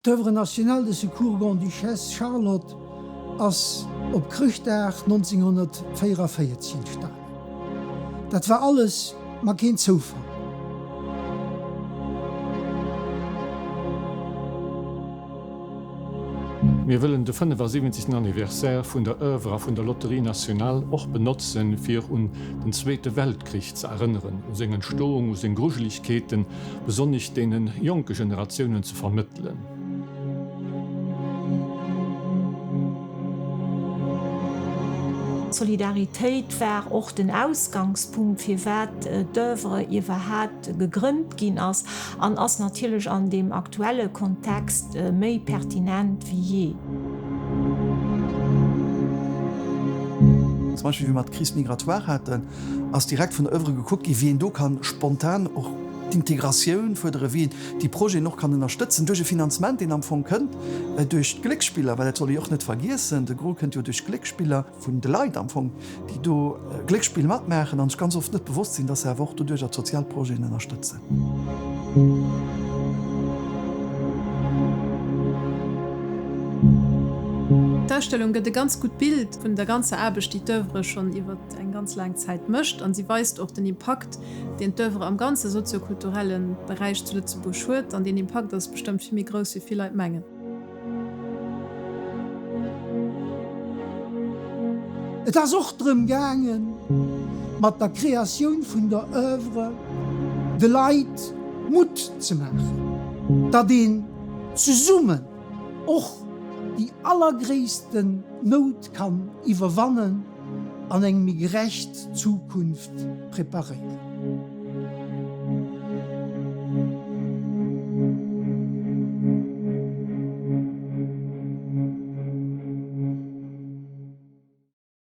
D'œuvre nationale de Secours Grande Duchesse Charlotte ass op Krüchtdag 1944 stand. Dat war alles ma geen Zufall. Wir wollen den 75. Anniversaire von der Œuvre von der Lotterie Nationale auch benutzen, für den Zweiten Weltkrieg zu erinnern, aus seinen Störungen, aus den Gruseligkeiten, besonders den jungen Generationen zu vermitteln. Solidarität war auch den Ausgangspunkt für wat d'Œuvre iwwerhaupt gegründet gin ass an ass natürlich an dem aktuelle Kontext méi pertinent wie je. Zum Beispiel wie man Krise migratoire hat, als direkt von der Œuvre geguckt, wie du kann spontan auch die Integration fördere, wie die Projekt noch kann unterstützen durch Finanzment, den am Anfang könnt, durch Glücksspieler, weil das soll ich auch nicht vergessen, der Gro könnt ihr durch Glücksspieler von den Leuten am Anfang, die du Glücksspiel machen und ganz oft nicht bewusst sind, dass er auch durch das Sozialprojekt unterstützen. Darstellung gëtt e ganz gut Bild vun der ganze Arbeit, die d'Œuvre schon iwwer eng ganz lang Zeit mëcht, an sie weist auch den Impact, den d'Œuvre am ganze soziokulturellen Bereich zu Lützeburg huet, an den Impact das bestimmt vimi groß wie viel Leiit mengen. Et as och drum gangen mat der Kreation vun der Œuvre de Leiit Mut ze machen, dat den zu summen och die allergrößten Not kann überwannen an eng mir gerecht Zukunft präparieren.